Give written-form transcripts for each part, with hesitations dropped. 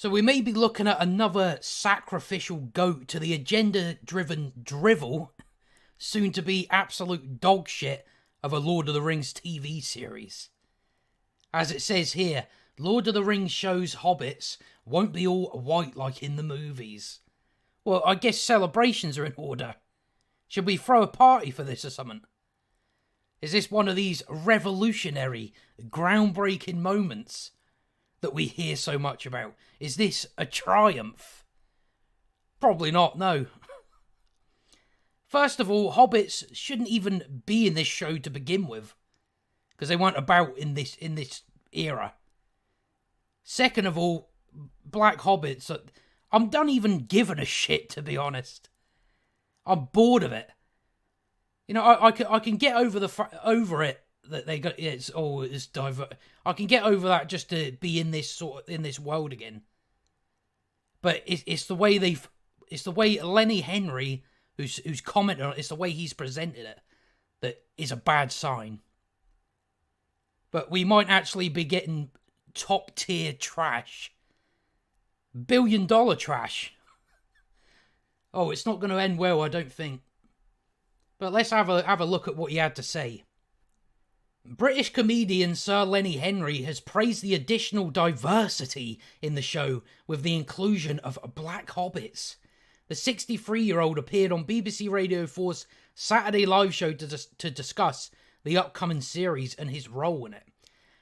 So we may be looking at another sacrificial goat to the agenda-driven drivel, soon to be absolute dog shit of a Lord of the Rings TV series. As it says here, Lord of the Rings shows Hobbits won't be all white like in the movies. Well, I guess celebrations are in order. Should we throw a party for this or something? Is this one of these revolutionary, groundbreaking moments that we hear so much about? Is this a triumph? Probably not, no. First of all, hobbits shouldn't even be in this show to begin with, because they weren't about in this era. Second of all, black hobbits, I'm done even giving a shit, to be honest. I'm bored of it. You know, I can get over it that they got it's diverse. I can get over that just to be in this world again. But it's the way Lenny Henry, who's commented on it, it's the way he's presented it that is a bad sign. But we might actually be getting top tier trash, $1 billion trash. Oh, it's not going to end well, I don't think. But let's have a look at what he had to say. British comedian Sir Lenny Henry has praised the additional diversity in the show with the inclusion of black hobbits. The 63-year-old appeared on BBC Radio 4's Saturday live show to discuss the upcoming series and his role in it.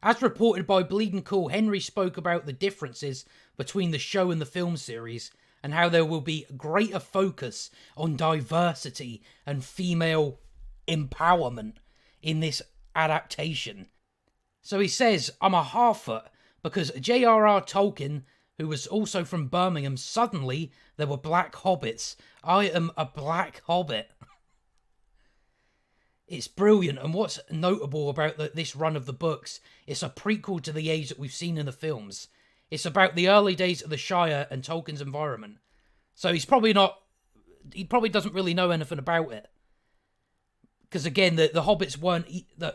As reported by Bleeding Cool, Henry spoke about the differences between the show and the film series, and how there will be greater focus on diversity and female empowerment in this adaptation. So he says, I'm a half-foot because J.R.R. Tolkien, who was also from Birmingham, suddenly there were black hobbits. I am a black hobbit. It's brilliant, and what's notable about this run of the books, it's a prequel to the age that we've seen in the films. It's about the early days of the Shire and Tolkien's environment. So he probably doesn't really know anything about it. Because again, the hobbits weren't, the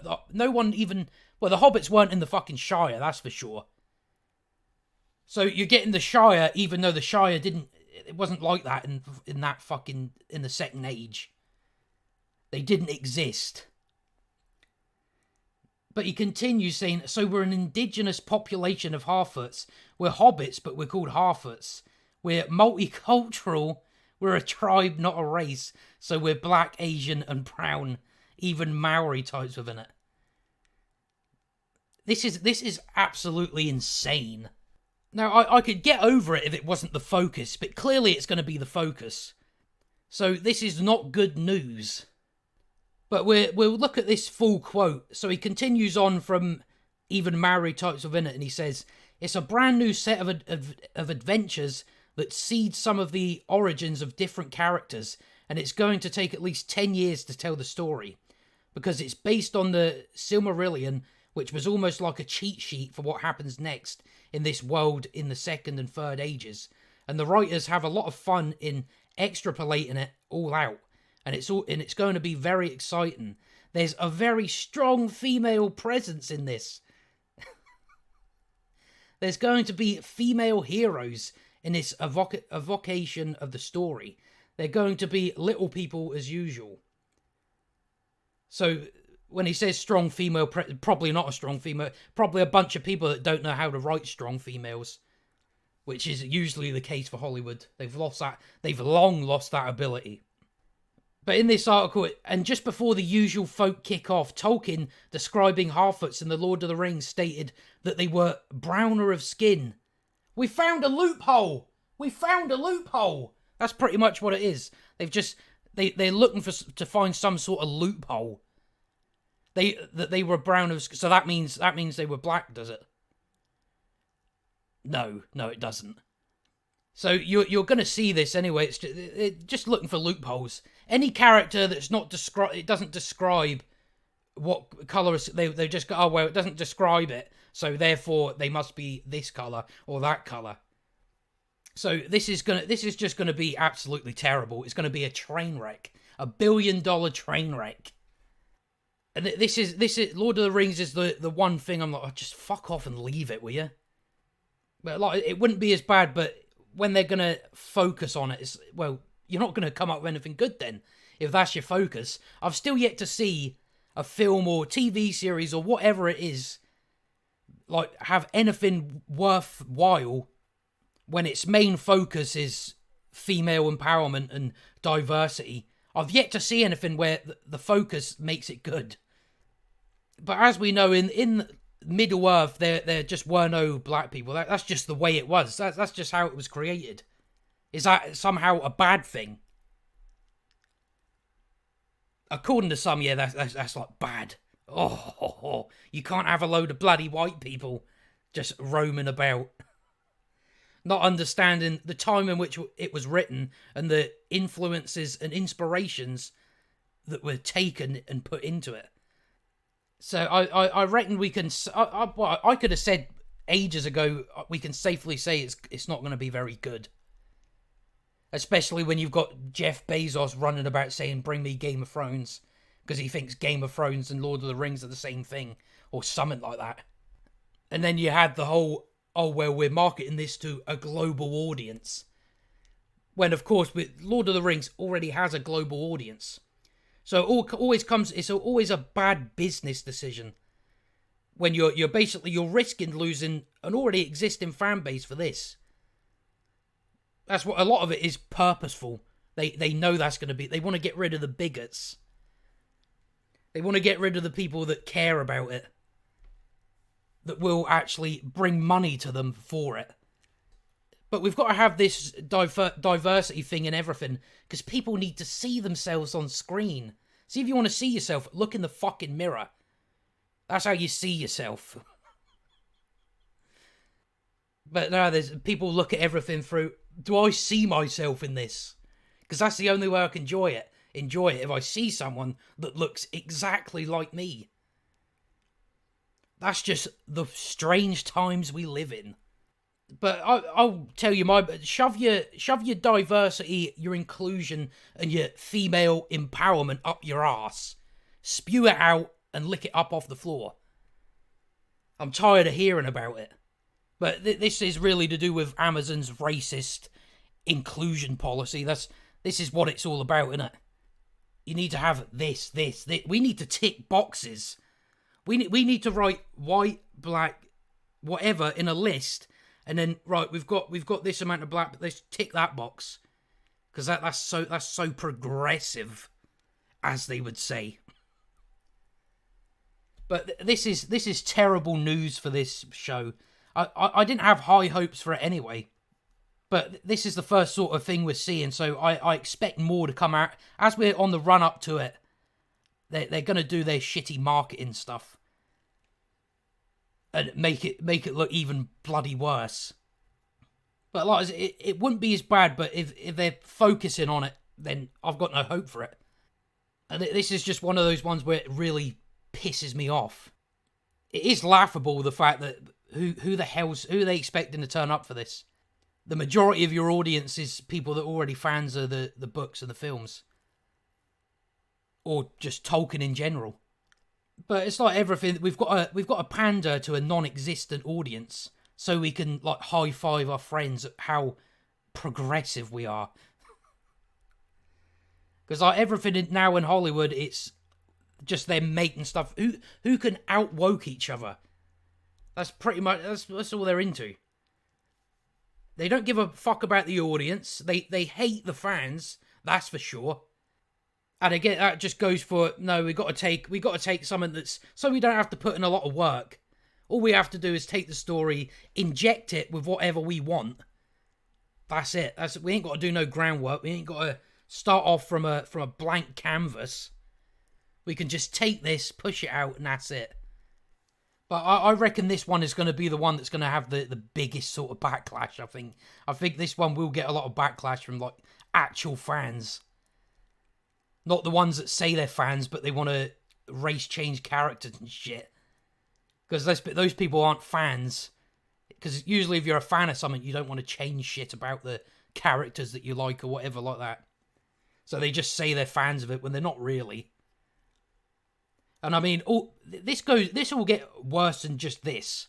hobbits weren't in the fucking Shire, that's for sure. So you're getting the Shire, even though the Shire it wasn't like that in the Second Age. They didn't exist. But he continues saying, so we're an indigenous population of Harfoots. We're hobbits, but we're called Harfoots. We're multicultural. We're a tribe, not a race. So we're black, Asian, and brown. Even Maori types within it. This is absolutely insane. Now, I could get over it if it wasn't the focus, but clearly it's going to be the focus. So this is not good news. But we'll look at this full quote. So he continues on from even Maori types within it, and he says, it's a brand new set of adventures that seed some of the origins of different characters, and it's going to take at least 10 years to tell the story, because it's based on the Silmarillion, which was almost like a cheat sheet for what happens next in this world in the Second and Third Ages. And the writers have a lot of fun in extrapolating it all out. And it's going to be very exciting. There's a very strong female presence in this. There's going to be female heroes in this evocation of the story. They're going to be little people as usual. So when he says strong female, probably not a strong female, probably a bunch of people that don't know how to write strong females, which is usually the case for Hollywood. They've long lost that ability. But in this article, and just before the usual folk kick off, Tolkien, describing Harfoots in The Lord of the Rings, stated that they were browner of skin. We found a loophole! We found a loophole! That's pretty much what it is. They're looking to find some sort of loophole. They were brown of skin, so that means they were black, does it? No, it doesn't. So you're going to see this anyway. It's just looking for loopholes. Any character that's not it doesn't describe what colour they just go, oh well, it doesn't describe it, so therefore they must be this colour or that colour. So this is just gonna be absolutely terrible. It's gonna be a train wreck, $1 billion train wreck. And this is Lord of the Rings is the one thing I'm like, oh, just fuck off and leave it, will you? But like, it wouldn't be as bad. But when they're gonna focus on it, it's, well, you're not gonna come up with anything good then if that's your focus. I've still yet to see a film or TV series or whatever it is like have anything worthwhile when its main focus is female empowerment and diversity. I've yet to see anything where the focus makes it good. But as we know, in Middle Earth, there just were no black people. That's just the way it was. That's just how it was created. Is that somehow a bad thing? According to some, yeah, that's like bad. Oh, you can't have a load of bloody white people just roaming about, not understanding the time in which it was written and the influences and inspirations that were taken and put into it. So I reckon we can. I could have said ages ago we can safely say it's not going to be very good. Especially when you've got Jeff Bezos running about saying, "Bring me Game of Thrones," because he thinks Game of Thrones and Lord of the Rings are the same thing, or something like that. And then you had the whole, oh, well, we're marketing this to a global audience. When, of course, Lord of the Rings already has a global audience. So it's always a bad business decision when you're risking losing an already existing fan base for this. That's what a lot of it is purposeful. They know that's going to be. They want to get rid of the bigots. They want to get rid of the people that care about it, that will actually bring money to them for it. But we've got to have this diversity thing in everything, because people need to see themselves on screen. See, if you want to see yourself, look in the fucking mirror. That's how you see yourself. But no, there's people look at everything through, do I see myself in this? Because that's the only way I can enjoy it if I see someone that looks exactly like me. That's just the strange times we live in. But I'll tell you, shove your diversity, your inclusion, and your female empowerment up your ass. Spew it out and lick it up off the floor. I'm tired of hearing about it. But this is really to do with Amazon's racist inclusion policy. This is what it's all about, isn't it? You need to have this. We need to tick boxes. We need to write white, black, whatever in a list, and then right, we've got this amount of black, but let's tick that box, because that's so progressive, as they would say. But this is terrible news for this show. I didn't have high hopes for it anyway. But this is the first sort of thing we're seeing, so I expect more to come out. As we're on the run up to it, they're going to do their shitty marketing stuff. And make it look even bloody worse. But like, it wouldn't be as bad, but if they're focusing on it, then I've got no hope for it. And this is just one of those ones where it really pisses me off. It is laughable, the fact that who are they expecting to turn up for this? The majority of your audience is people that are already fans of the books and the films. Or just Tolkien in general. But it's like everything, we've got to pander to a non-existent audience so we can like high-five our friends at how progressive we are. Because like everything now in Hollywood, it's just them making stuff. Who can out-woke each other? That's pretty much, that's all they're into. They don't give a fuck about the audience. They hate the fans, that's for sure. And again, that just goes for, no, we got to take something that's, so we don't have to put in a lot of work. All we have to do is take the story, inject it with whatever we want. That's it. We ain't got to do no groundwork. We ain't got to start off from a blank canvas. We can just take this, push it out, and that's it. But I reckon this one is going to be the one that's going to have the biggest sort of backlash, I think this one will get a lot of backlash from like actual fans. Not the ones that say they're fans, but they want to race change characters and shit. Because those people aren't fans. Because usually if you're a fan of something, you don't want to change shit about the characters that you like or whatever like that. So they just say they're fans of it when they're not really. And I mean, this will get worse than just this.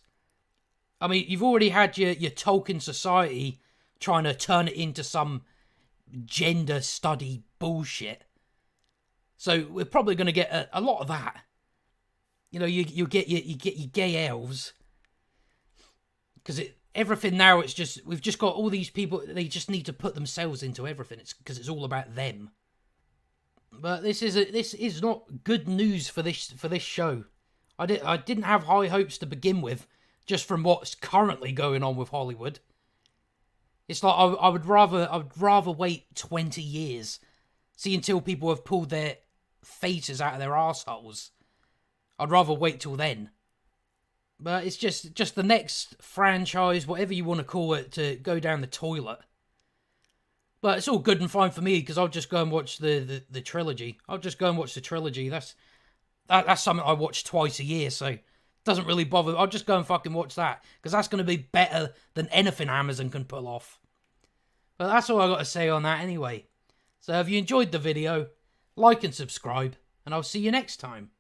I mean, you've already had your Tolkien Society trying to turn it into some gender study bullshit. So we're probably going to get a lot of that. You know, you get your gay elves, because everything now, it's just, we've just got all these people, they just need to put themselves into everything. It's because it's all about them. But this is not good news for this show. I didn't have high hopes to begin with, just from what's currently going on with Hollywood. It's like I would rather wait 20 years, see until people have pulled their faces out of their arseholes. I'd rather wait till then. But it's just the next franchise, whatever you want to call it, to go down the toilet. But it's all good and fine for me, because I'll just go and watch the trilogy. I'll just go and watch the trilogy. That's something I watch twice a year, so it doesn't really bother. I'll just go and fucking watch that, because that's going to be better than anything Amazon can pull off. But that's all I got to say on that anyway. So if you enjoyed the video, like and subscribe, and I'll see you next time.